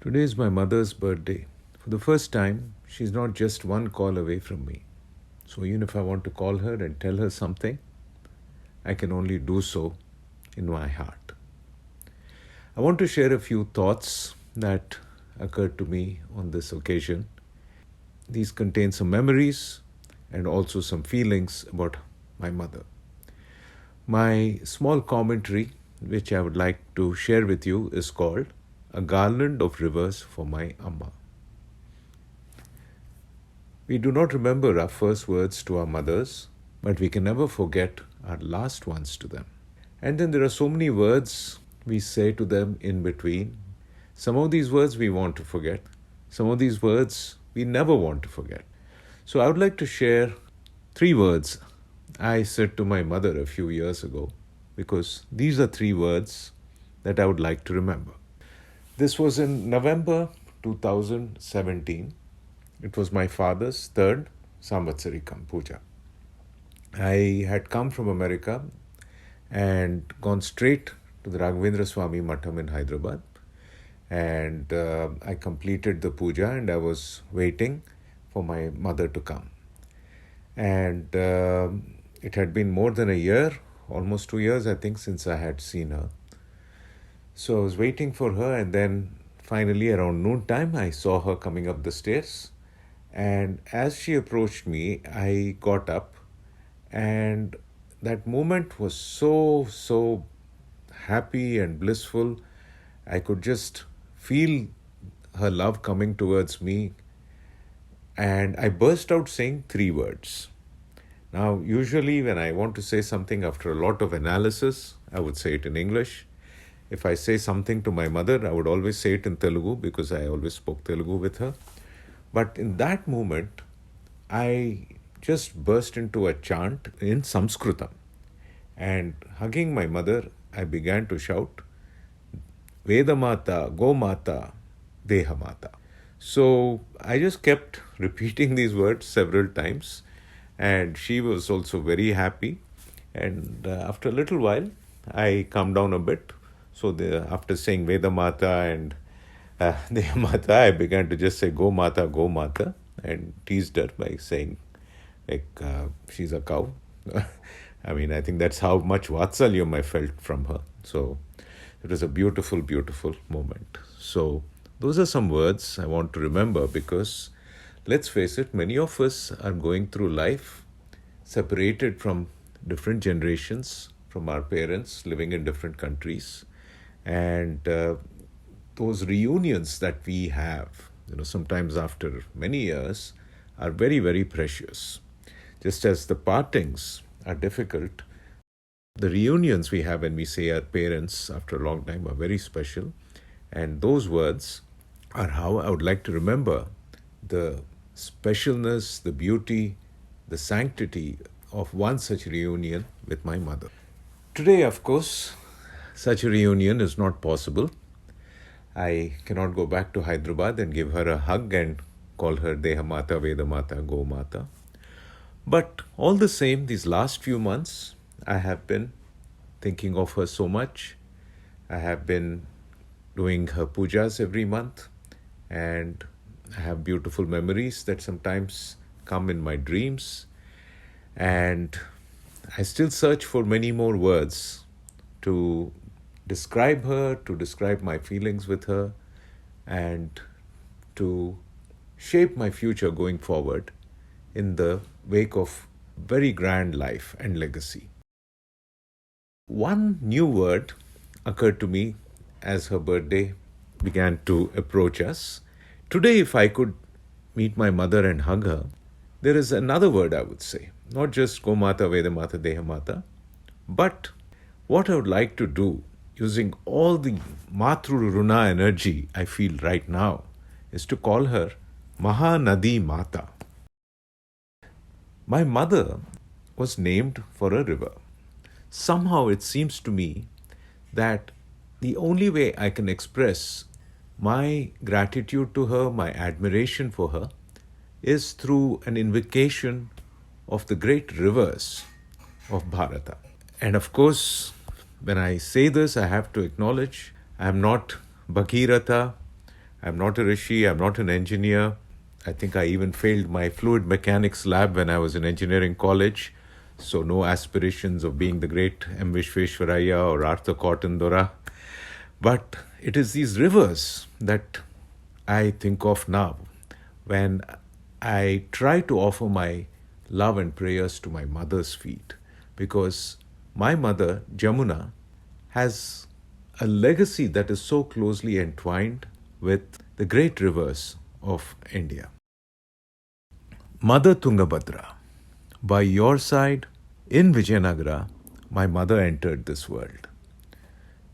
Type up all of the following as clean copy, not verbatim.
Today is my mother's birthday. For the first time, she's not just one call away from me. So even if I want to call her and tell her something, I can only do so in my heart. I want to share a few thoughts that occurred to me on this occasion. These contain some memories and also some feelings about my mother. My small commentary, which I would like to share with you, is called A Garland of Rivers for My Amma. We do not remember our first words to our mothers, but we can never forget our last ones to them. And then there are so many words we say to them in between. Some of these words we want to forget. Some of these words we never want to forget. So I would like to share 3 words I said to my mother a few years ago, because these are 3 words that I would like to remember. This was in November 2017. It was my father's 3rd Samvatsarikam Puja. I had come from America and gone straight to the Raghavendra Swami Matham in Hyderabad. And I completed the puja and I was waiting for my mother to come. And it had been more than a year, almost 2 years, I think, since I had seen her. So I was waiting for her, and then finally around noontime, I saw her coming up the stairs. And as she approached me, I got up, and that moment was so happy and blissful. I could just feel her love coming towards me, and I burst out saying 3 words. Now, usually when I want to say something after a lot of analysis, I would say it in English. If I say something to my mother, I would always say it in Telugu because I always spoke Telugu with her. But in that moment, I just burst into a chant in Sanskritam. And hugging my mother, I began to shout, Veda Mata, Go Mata, Deha Mata. So I just kept repeating these words several times, and she was also very happy. And after a little while, I calmed down a bit. So after saying Veda Mata and Deha Mata, I began to just say Go Mata, and teased her by saying, she's a cow. I mean, I think that's how much Vatsalyam I felt from her. So it was a beautiful, beautiful moment. So those are some words I want to remember, because let's face it, many of us are going through life separated from different generations, from our parents, living in different countries. And those reunions that we have, sometimes after many years, are very, very precious. Just as the partings are difficult, the reunions we have when we say our parents after a long time are very special. And those words are how I would like to remember the specialness, the beauty, the sanctity of one such reunion with my mother. Today, of course, such a reunion is not possible. I cannot go back to Hyderabad and give her a hug and call her Deha Mata, Veda Mata, Go Mata. But all the same, these last few months, I have been thinking of her so much. I have been doing her pujas every month, and I have beautiful memories that sometimes come in my dreams. And I still search for many more words to describe her, to describe my feelings with her, and to shape my future going forward in the wake of very grand life and legacy. One new word occurred to me as her birthday began to approach us. Today, if I could meet my mother and hug her, there is another word I would say. Not just Go Mata, Veda Mata, Deha Mata, but what I would like to do, using all the Matru Runa energy I feel right now, is to call her Mahanadi Mata. My mother was named for a river. Somehow it seems to me that the only way I can express my gratitude to her, my admiration for her, is through an invocation of the great rivers of Bharata. And of course, when I say this, I have to acknowledge I am not Bhagirath, I'm not a rishi, I'm not an engineer. I think I even failed my fluid mechanics lab when I was in engineering college. So no aspirations of being the great M. Vishveshwaraya or Arthur Cotton Dora. But it is these rivers that I think of now when I try to offer my love and prayers to my mother's feet. Because my mother, Jamuna, has a legacy that is so closely entwined with the great rivers of India. Mother Tungabhadra, by your side in Vijayanagara, my mother entered this world.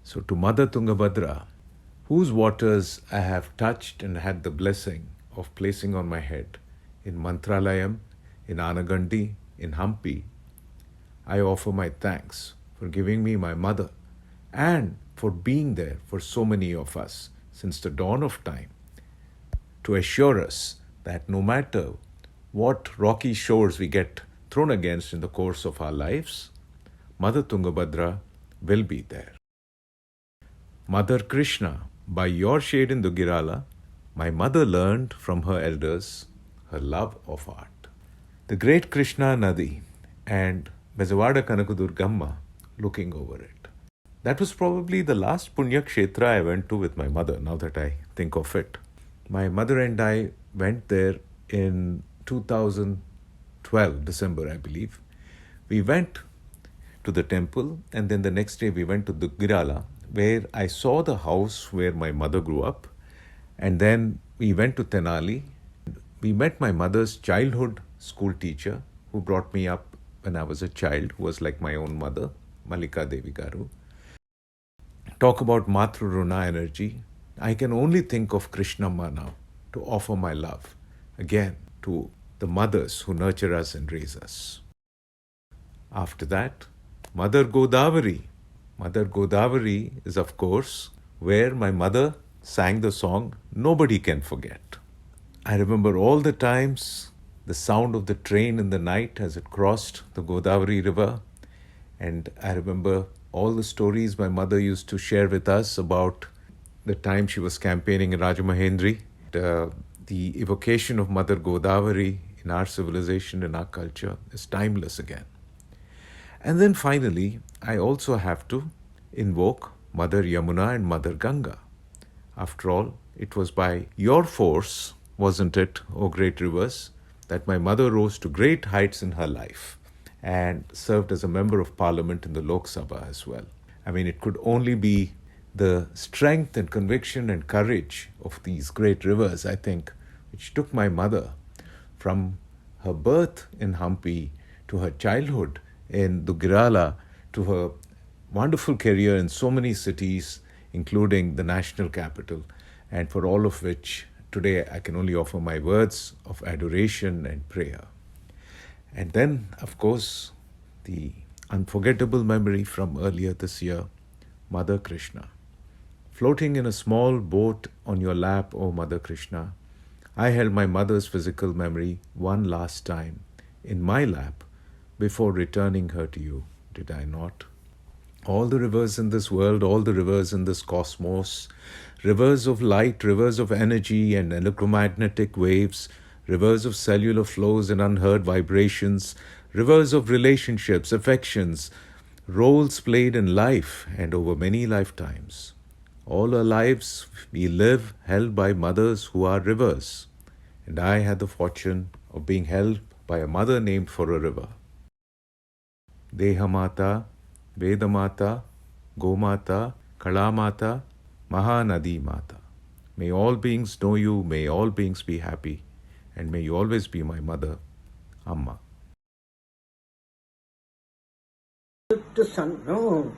So to Mother Tungabhadra, whose waters I have touched and had the blessing of placing on my head in Mantralayam, in Anagandi, in Hampi, I offer my thanks for giving me my mother and for being there for so many of us since the dawn of time to assure us that no matter what rocky shores we get thrown against in the course of our lives, Mother Tungabhadra will be there. Mother Krishna, by your shade in Dugirala, my mother learned from her elders her love of art. The great Krishna Nadi and Bezawada Kanakudurgamma looking over it. That was probably the last Punya Kshetra I went to with my mother, now that I think of it. My mother and I went there in 2012, December, I believe. We went to the temple, and then the next day we went to Dugirala, where I saw the house where my mother grew up. And then we went to Tenali. We met my mother's childhood school teacher who brought me up when I was a child, who was like my own mother, Malika Devi Garu. Talk about Matru Runa energy. I can only think of Krishnamma now to offer my love again to the mothers who nurture us and raise us. After that, Mother Godavari. Mother Godavari is, of course, where my mother sang the song Nobody Can Forget. I remember all the times the sound of the train in the night as it crossed the Godavari River. And I remember all the stories my mother used to share with us about the time she was campaigning in Rajamahendri. The evocation of Mother Godavari in our civilization, in our culture, is timeless again. And then finally, I also have to invoke Mother Yamuna and Mother Ganga. After all, it was by your force, wasn't it, O great rivers, that my mother rose to great heights in her life and served as a member of parliament in the Lok Sabha as well. I mean, it could only be the strength and conviction and courage of these great rivers, I think, which took my mother from her birth in Hampi to her childhood in Dugirala to her wonderful career in so many cities, including the national capital, and for all of which today I can only offer my words of adoration and prayer. And then, of course, the unforgettable memory from earlier this year, Mother Krishna. Floating in a small boat on your lap, O Mother Krishna, I held my mother's physical memory one last time in my lap before returning her to you, did I not? All the rivers in this world, all the rivers in this cosmos, rivers of light, rivers of energy and electromagnetic waves, rivers of cellular flows and unheard vibrations, rivers of relationships, affections, roles played in life and over many lifetimes. All our lives we live held by mothers who are rivers, and I had the fortune of being held by a mother named for a river. Dehamata, Vedamata, Gomata, Kalamata, Mahanadi Mata. May all beings know you, may all beings be happy, and may you always be my mother, Amma. To son, no.